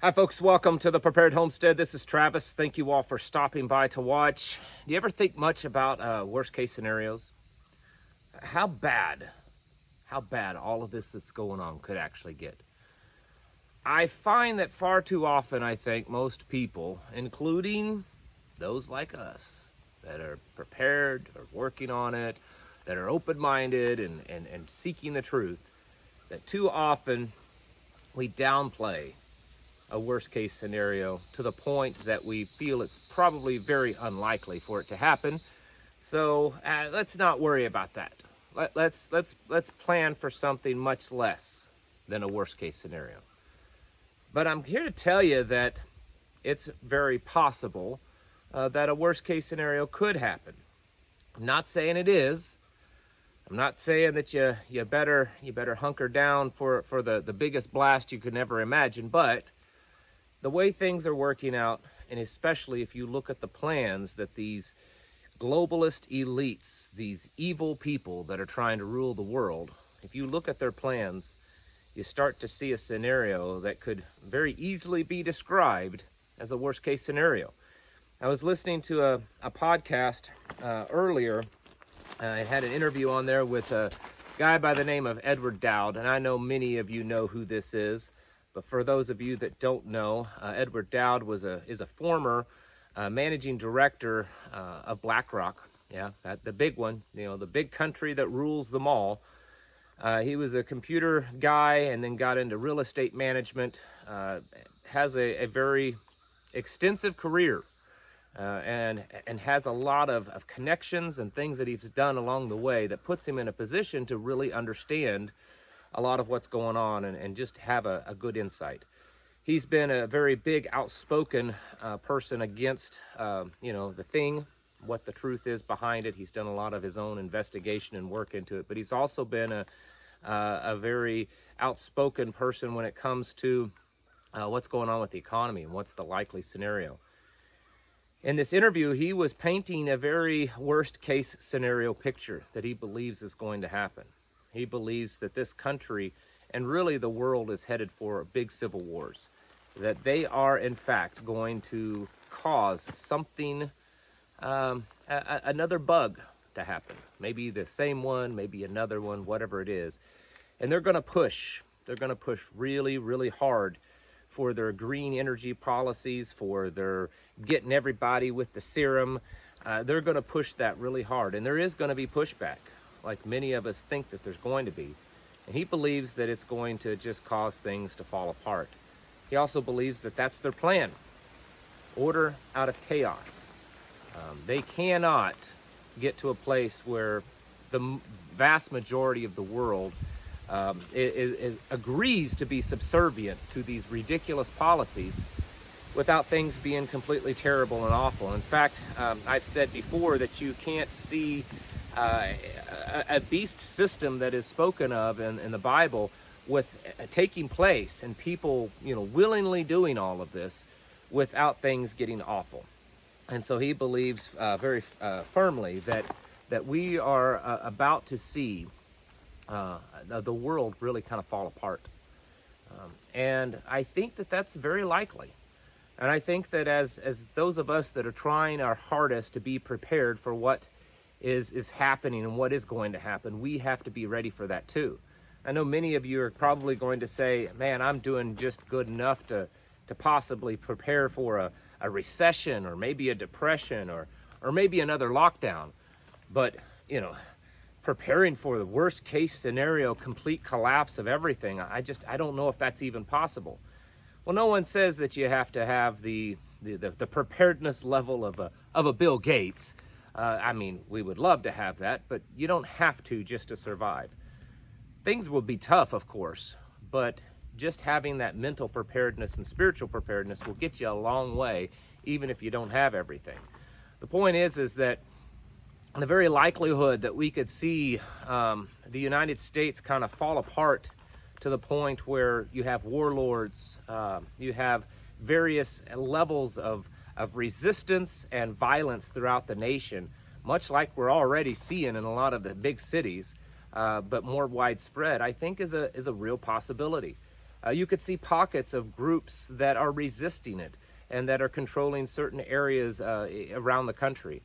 Hi folks, welcome to the Prepared Homestead. This is Travis. Thank you all for stopping by to watch. Do you ever think much about worst case scenarios? How bad all of this that's going on could actually get? I find that far too often, I think most people, including those like us that are prepared or working on it, that are open-minded and seeking the truth, that too often we downplay a worst case scenario to the point that we feel it's probably very unlikely for it to happen. So let's not worry about that. Let's plan for something much less than a worst case scenario. But I'm here to tell you that it's very possible that a worst case scenario could happen. I'm not saying it is. I'm not saying that you better hunker down for the biggest blast you could never imagine, but the way things are working out, and especially if you look at the plans that these globalist elites, these evil people that are trying to rule the world, if you look at their plans, you start to see a scenario that could very easily be described as a worst case scenario. I was listening to a podcast earlier. I had an interview on there with a guy by the name of Edward Dowd, and I know many of you know who this is. But for those of you that don't know, Edward Dowd is a former managing director of BlackRock. Yeah, the big one, the big country that rules them all. He was a computer guy and then got into real estate management. Has a very extensive career and has a lot of connections and things that he's done along the way that puts him in a position to really understand a lot of what's going on and just have a good insight. He's been a very big outspoken person against the thing, what the truth is behind it. He's done a lot of his own investigation and work into it, but he's also been a very outspoken person when it comes to what's going on with the economy and what's the likely scenario. In this interview, he was painting a very worst case scenario picture that he believes is going to happen. He believes that this country and really the world is headed for big civil wars, that they are in fact going to cause something, another bug to happen. Maybe the same one, maybe another one, whatever it is. And they're going to push really, really hard for their green energy policies, for their getting everybody with the serum. They're going to push that really hard. And there is going to be pushback, like many of us think that there's going to be. And he believes that it's going to just cause things to fall apart. He also believes that that's their plan. Order out of chaos. They cannot get to a place where the vast majority of the world agrees to be subservient to these ridiculous policies without things being completely terrible and awful. In fact, I've said before that you can't see a beast system that is spoken of in the Bible with taking place and people, willingly doing all of this without things getting awful. And so he believes very firmly that we are about to see the world really kind of fall apart. And I think that that's very likely. And I think that as those of us that are trying our hardest to be prepared for what is happening and what is going to happen, we have to be ready for that too. I know many of you are probably going to say, man, I'm doing just good enough to possibly prepare for a recession or maybe a depression or maybe another lockdown. But, preparing for the worst case scenario, complete collapse of everything, I don't know if that's even possible. Well, no one says that you have to have the preparedness level of a Bill Gates. We would love to have that, but you don't have to just to survive. Things will be tough, of course, but just having that mental preparedness and spiritual preparedness will get you a long way, even if you don't have everything. The point is that the very likelihood that we could see the United States kind of fall apart to the point where you have warlords, you have various levels of resistance and violence throughout the nation, much like we're already seeing in a lot of the big cities, but more widespread, I think is a real possibility. You could see pockets of groups that are resisting it and that are controlling certain areas around the country.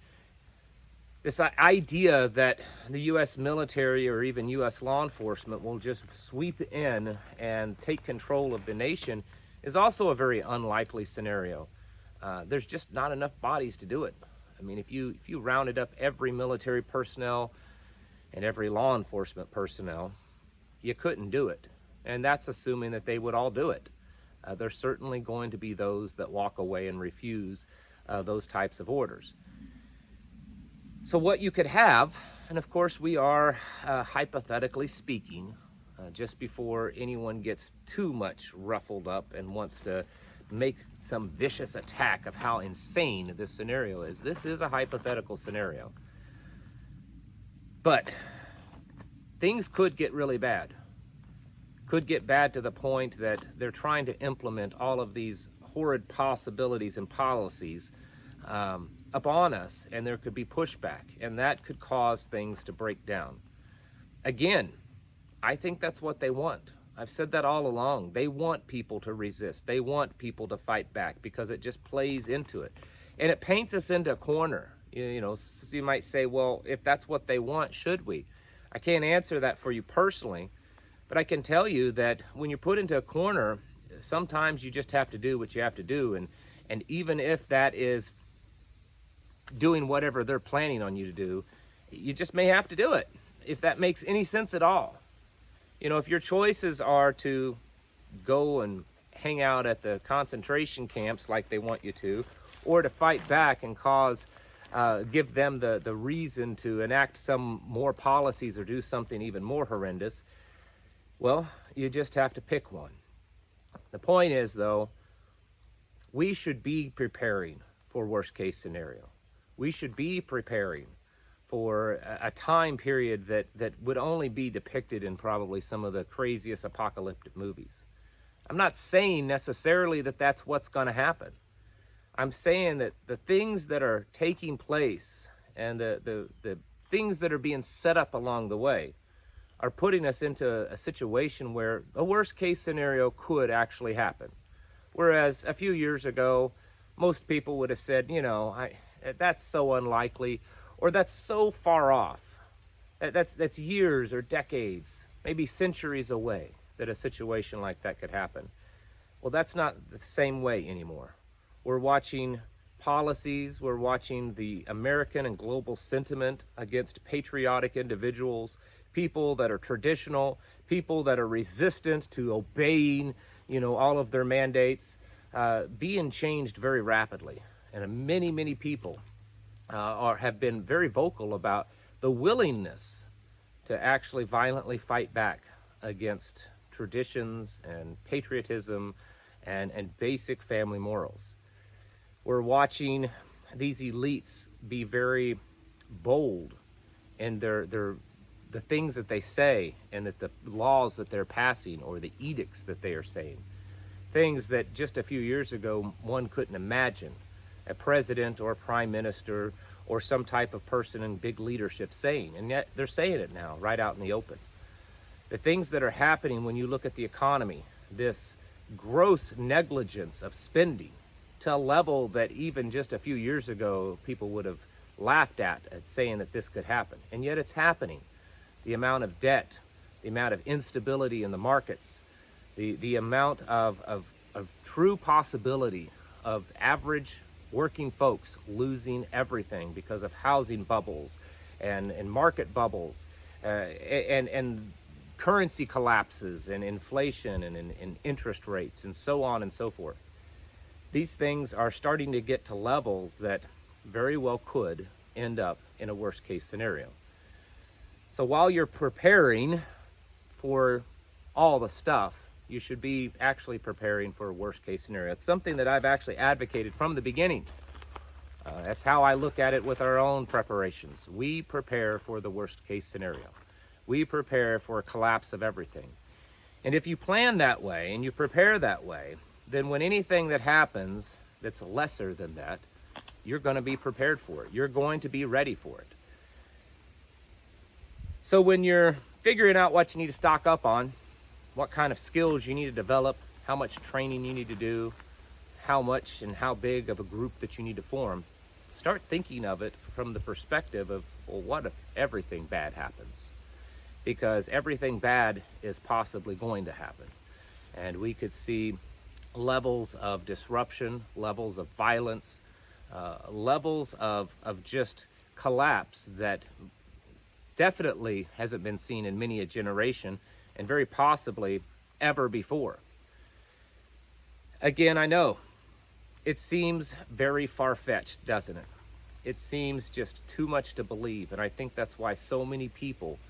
This idea that the U.S. military or even U.S. law enforcement will just sweep in and take control of the nation is also a very unlikely scenario. There's just not enough bodies to do it. I mean, if you rounded up every military personnel and every law enforcement personnel, you couldn't do it. And that's assuming that they would all do it. There's certainly going to be those that walk away and refuse those types of orders. So what you could have, and of course we are hypothetically speaking, just before anyone gets too much ruffled up and wants to make some vicious attack of how insane this scenario is. This is a hypothetical scenario. But things could get really bad. Could get bad to the point that they're trying to implement all of these horrid possibilities and policies upon us, and there could be pushback, and that could cause things to break down. Again, I think that's what they want. I've said that all along. They want people to resist. They want people to fight back because it just plays into it. And it paints us into a corner. You know, you might say, well, if that's what they want, should we? I can't answer that for you personally, but I can tell you that when you're put into a corner, sometimes you just have to do what you have to do. And even if that is doing whatever they're planning on you to do, you just may have to do it, if that makes any sense at all. You know, if your choices are to go and hang out at the concentration camps like they want you to, or to fight back and give them the reason to enact some more policies or do something even more horrendous, well, you just have to pick one. The point is, though, we should be preparing for worst case scenario. We should be preparing for a time period that would only be depicted in probably some of the craziest apocalyptic movies. I'm not saying necessarily that that's what's going to happen. I'm saying that the things that are taking place and the things that are being set up along the way are putting us into a situation where a worst case scenario could actually happen. Whereas a few years ago, most people would have said, you know, that's so unlikely, or that's so far off. That's years or decades, maybe centuries away that a situation like that could happen. Well, that's not the same way anymore. We're watching policies, we're watching the American and global sentiment against patriotic individuals, people that are traditional, people that are resistant to obeying, you know, all of their mandates, being changed very rapidly. And many people have been very vocal about the willingness to actually violently fight back against traditions and patriotism and basic family morals. We're watching these elites be very bold in the things that they say, and that the laws that they're passing or the edicts that they are saying. Things that just a few years ago one couldn't imagine a president or a prime minister or some type of person in big leadership saying, and yet they're saying it now right out in the open. The things that are happening when you look at the economy, this gross negligence of spending to a level that even just a few years ago people would have laughed at saying that this could happen, and yet it's happening. The amount of debt, the amount of instability in the markets, the amount of true possibility of average working folks losing everything because of housing bubbles and market bubbles and currency collapses and inflation and interest rates and so on and so forth. These things are starting to get to levels that very well could end up in a worst case scenario. So while you're preparing for all the stuff, you should be actually preparing for a worst case scenario. It's something that I've actually advocated from the beginning. That's how I look at it with our own preparations. We prepare for the worst case scenario. We prepare for a collapse of everything. And if you plan that way and you prepare that way, then when anything that happens that's lesser than that, you're going to be prepared for it. You're going to be ready for it. So when you're figuring out what you need to stock up on, what kind of skills you need to develop, how much training you need to do, how much and how big of a group that you need to form. Start thinking of it from the perspective of, well, what if everything bad happens? Because everything bad is possibly going to happen. And we could see levels of disruption, levels of violence, levels of just collapse that definitely hasn't been seen in many a generation, and very possibly ever before. Again, I know it seems very far-fetched, doesn't it? It seems just too much to believe, and I think that's why so many people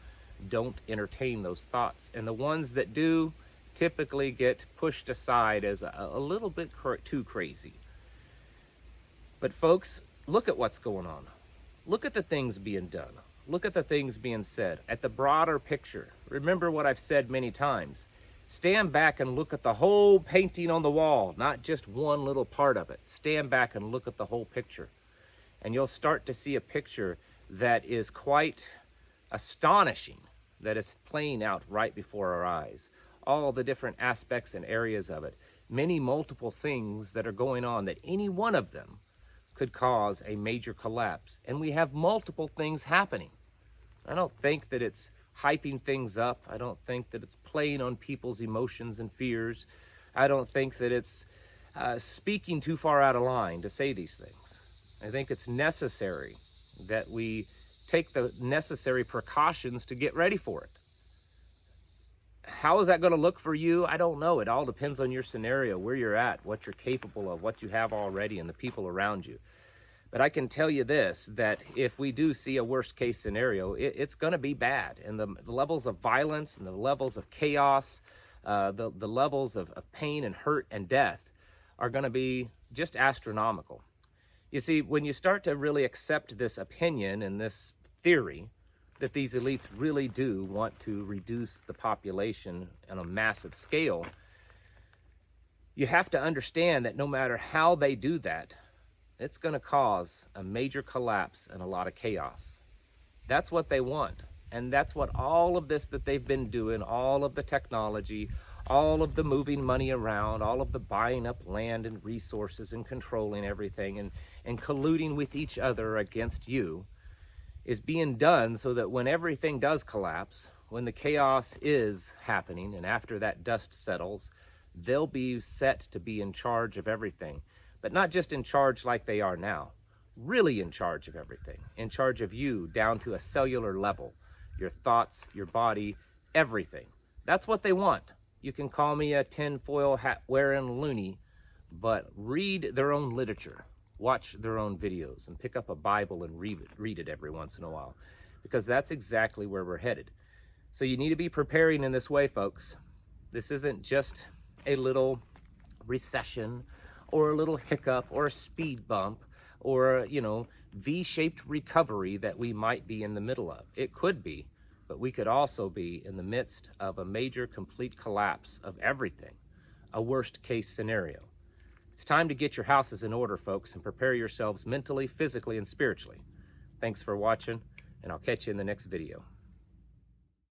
don't entertain those thoughts. And the ones that do typically get pushed aside as a little bit too crazy. But folks, look at what's going on. Look at the things being done. Look at the things being said. At the broader picture, remember what I've said many times. Stand back and look at the whole painting on the wall, not just one little part of it. Stand back and look at the whole picture. And you'll start to see a picture that is quite astonishing, that is playing out right before our eyes. All the different aspects and areas of it. Many multiple things that are going on, that any one of them could cause a major collapse. And we have multiple things happening. I don't think that it's hyping things up. I don't think that it's playing on people's emotions and fears. I don't think that it's speaking too far out of line to say these things. I think it's necessary that we take the necessary precautions to get ready for it. How is that going to look for you? I don't know. It all depends on your scenario, where you're at, what you're capable of, what you have already, and the people around you. But I can tell you this, that if we do see a worst case scenario, it's going to be bad. And the levels of violence and the levels of chaos, the levels of pain and hurt and death are going to be just astronomical. You see, when you start to really accept this opinion and this theory that these elites really do want to reduce the population on a massive scale, you have to understand that no matter how they do that, it's going to cause a major collapse and a lot of chaos. That's what they want. And that's what all of this that they've been doing, all of the technology, all of the moving money around, all of the buying up land and resources and controlling everything and colluding with each other against you, is being done so that when everything does collapse, when the chaos is happening, and after that dust settles, they'll be set to be in charge of everything. But not just in charge like they are now, really in charge of everything, in charge of you down to a cellular level, your thoughts, your body, everything. That's what they want. You can call me a tinfoil hat wearing loony, but read their own literature, watch their own videos, and pick up a Bible and read it every once in a while, because that's exactly where we're headed. So you need to be preparing in this way, folks. This isn't just a little recession or a little hiccup or a speed bump or, V-shaped recovery that we might be in the middle of. It could be, but we could also be in the midst of a major complete collapse of everything, a worst case scenario. It's time to get your houses in order, folks, and prepare yourselves mentally, physically, and spiritually. Thanks for watching, and I'll catch you in the next video.